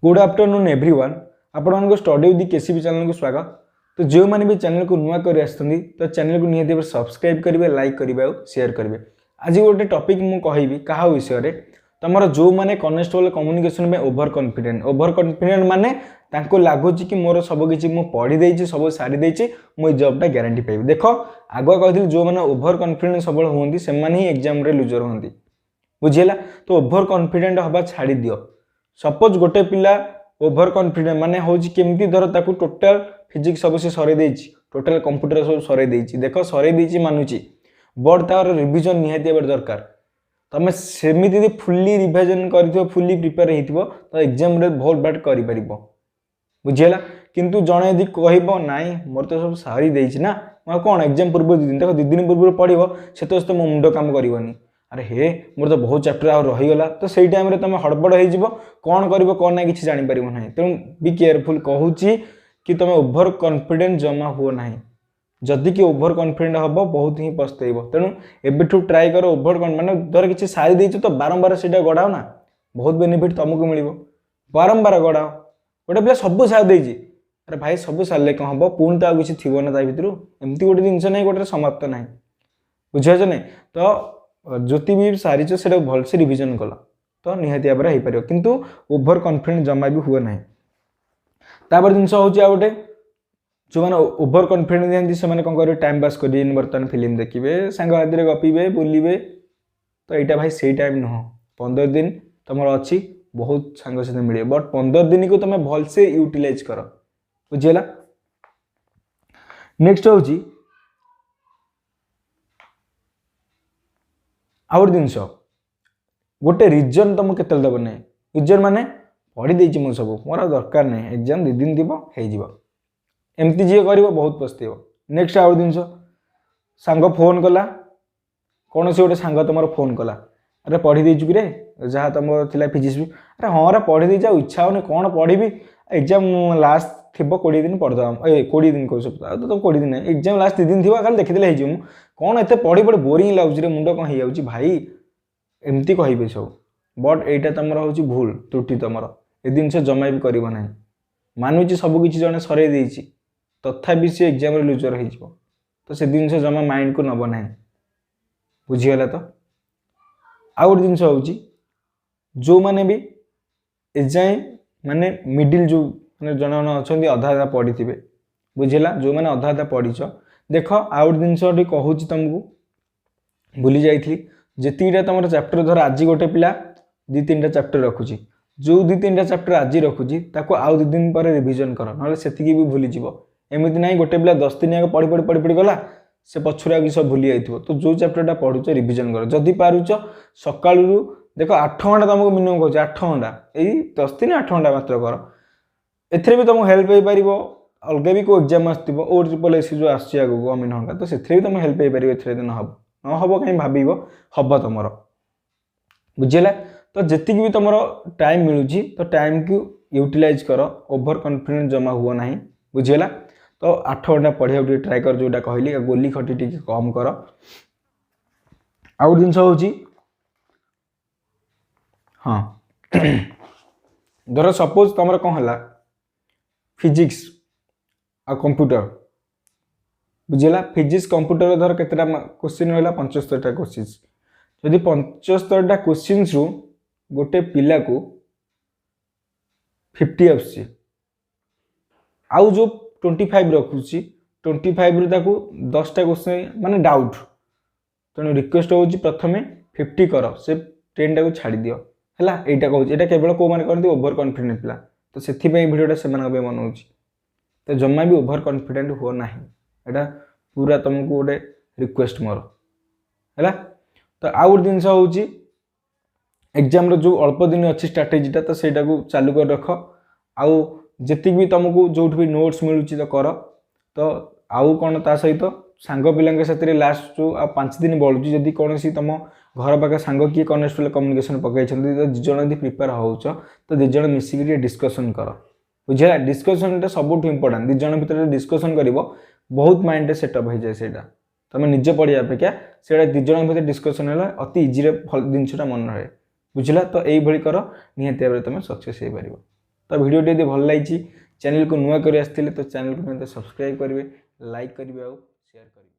Good afternoon everyone आपण study with KCB channel को स्वागत। तो जो मैंने भी चैनल को नुआ कर तो चैनल को निहाती सब्सक्राइब करेंगे, लाइक करेंगे और शेयर करेंगे। आज गोटे टॉपिक मु कहि क्या विषय रे तुम जो मैंने कनेस्टेबल कम्युनिकेशन में ओभर कॉन्फिडेंट माने तांको लागुच कि मोर सब किसी मुझे पढ़ी देछि, सब सारी देछि, मुझे जॉबटा ग्यारंटी पाइबी। देख आगुआ कही जो मैंने ओभर कॉन्फिडेंट सब होती से ही एग्जाम रे लूजर होती, बुझीला। तो ओभर कॉन्फिडेंट हवा छाड़ी दियो। सपोज गोटे पिला ओभर कॉन्फिडेंट माने होची केमती धर ताकू टोटल फिजिक्स सब से सरे देछि, टोटल कंप्यूटर सब सरे देछि, देखो सरे देछि मानुछि, बट तार रिवीजन निहाती एबे दरकार। तमे सेमिति दे फुल्ली रिवीजन करथियो, फुल्ली प्रिपेयर हेतिबो तो एग्जाम रे बहुत बाट करि परिबो, बुझियला। किंतु जणे यदि कहइबो नाइ मोर तो सब सारी देछि ना, म कोन एग्जाम पूर्व दिन देखो 2 दिन पूर्व पढिबो से तो मो मुंडो काम करिवोनी, अरे हे मोर तो बहुत चैप्टर आ रहीगला, तो सही टाइम रे तुम हड़बड़ हो कौन कर कौन ना कि जापर ना। तेणु बी केयरफुल कहूँ कि तुम ओभर कॉन्फिडेंट जमा हुओ ना, जदि कि ओभर कॉन्फिडेंट हम बहुत ही पछतैब। तेणु एबेठू ट्राए कर ओभर माने धर किसी सारी देछ तो बारंबार से गढ़ाओ ना, बहुत बेनिफिट तुमको मिल, बारंबार गढ़ाओ। गोटे पिला सब सारी देछि, अरे भाई सब सारे कौन हम पुणी तो किसी थी ना भितर, एमती गोटे जिनस ना गोटे समाप्त ना, बुझे ना। तो ज्योति भी सारी से भलसे रिविजन कल तो निहाती भाव में हो पार, किंतु ओभर कॉन्फिडेंट जमा भी हुए ना। तापर जिनस हूँ आ गए जो मैंने ओभर कॉन्फिडेंट दिखाती से कौन करेंगे, टाइम पास करेंगे, बर्तमान फिल्म देखिए, सांग हाथी गपे बुलवे, तो यहाँ भाई से टाइम नुह। 15 दिन तुम अच्छी बहुत सांग साथी मिले, बट 15 दिन को तुम भलसे यूटिलाइज कर, बुझीला। नेक्स्ट हूँ आउ जिनस गोटे रिजन तुम के दब ना, रिजन माने पढ़ी देछि मु सब मोर दरकार नहीं, एग्जाम 2 दिन हो एमती जी कर बहुत पछतेब। नेक्स्ट आउ जिनस सांग फोन कला, कौन से गोटे सांग तुम फोन कला, अरे पढ़ी देछु कि रे जहाँ तुम थिला फिजिक्स भी, अरे हाँ रे पढ़ी दे जाओ, इच्छा होनी कौन पढ़ी, एग्जाम लास्ट थी 20 दिन पढ़द, 20 दिन कौ सप्ताह तो 20 दिन नहीं, एग्जाम लास्ट 2 दिन थी खाली देखीदे हो कौन एत पढ़ी पढ़ी बोरिंग लगुच मुंड कौन हो जाऊँ भाई, एमती कहे सब। बट यहाँ तुम हूँ भूल त्रुटि, तुम ए जिनस जमा भी करना। मानुची सबकि जड़े सर देछि तथापि सी एग्जाम लूजर हो, तो से जिनस जमा माइंड को नब ना, बुझीगला। तो आउ गए जिनस हूँ जो मैंने भी एजाए माने मिडिल जो मैंने जन अच्छा अधा अधा पढ़ी थे, बुझेगा, जो मैंने अधा अधा पढ़ीच। देख आउ जिनस कहूँ तुमको भूली जाइए जीटा तुम चैप्टर धर आज गोटे पिला 2-3टा चैप्टर रखुची, जो 2-3टा चैप्टर आज रखुची ताको आउ 2 दिन पर रिवीजन कर, ना से भी भूली जीव। एमती ना गोटे पिला 10 दिन आगे पढ़ी पढ़ी पढ़ी पढ़ी गला से पछुरा आगे सब भूली जाइए। तो जो चैप्टरटा पढ़ुच रिवीजन कर, जदि पारुच सकाळु देख 8 घंटा तुमको मिनिमम कहूँ, 8 घंटा यही 10 दिन 8 घंटा मात्र कर, एथरे भी तुमको हेल्प हो पार। अलग भी को एग्जाम आसो ओ ट्रिपल एस जो आस गवर्नमेंट होगा, तो से तुम हेल्प हो पार, ए न हम न हम कहीं भाव हम तुम, बुझेगा। तो जी भी तुम टाइम मिलूँ तो टाइम को यूटिलाइज कर, ओभर कॉन्फिडेंट जमा हुआ ना, बुझेगा। तो 8 घंटा पढ़ा ट्राए कर, जोटा कहली गोली खटी टी कम कर। आउ जिनस हूँ हाँ धर सपोज तुम कौन है फिजिक्स आ कंप्यूटर, बुझेगा। फिजिक्स कंप्यूटर धर केतेटा क्वेश्चन रहा 75टा क्वेश्चन, जदि 75टा क्वेश्चन रु गोटे पिला को 50 आसुची, आउ जो 25 रखुची 25 रु ताकू 10टा क्वेश्चन माने डाउट, तेणु रिक्वेस्ट होची प्रथमे 50 कर, से 10टा को छाड़ी दियो हैला। एटा कहूँ एटा केवल को माने करती ओभर कॉन्फिडेंट पिला, तो से भिडियोटा से बनाऊँगी। तो जमा भी ओभर कॉन्फिडेंट हुओ ना, एटा पूरा तुमको गोटे रिक्वेस्ट मोर है। तो आउ गोटे जिनस हूँ एग्जाम जो अल्प दिन अच्छी स्ट्राटेजीटा, तो सहीटा को चालू कर रख। आउ जी भी तुमको जो भी नोट्स मिलूँ तो कर। तो आउ कौन ता सहित सांग पिला साथ लास्ट जो 5 दिन बढ़ुची, जदि कौन सी तुम घर पाखे सांग किए कनेस्टेबल कम्युनिकेशन पकई, 2 जन यदि प्रिपेयर होच तो 2 जन मिसिक डिस्कसन कर, बुझेगा। डिस्कसन सब इंपोर्टां, 2 जन भर डिस्कसन कर बहुत माइंड सेटअप हो जाए, से तुम निजे पढ़ा अपेक्षा से 2 जन भर डिस्कसन है अति इजी जिनसा मन रहे, बुझला। तो यही कर निहाती भाव तुम सक्सेस हो पार। तो वीडियो यदि भल लगी चैनल को नुआ कर आसते तो चैनल को सब्सक्राइब करेंगे लाइक करेंगे और शेयर करेंगे।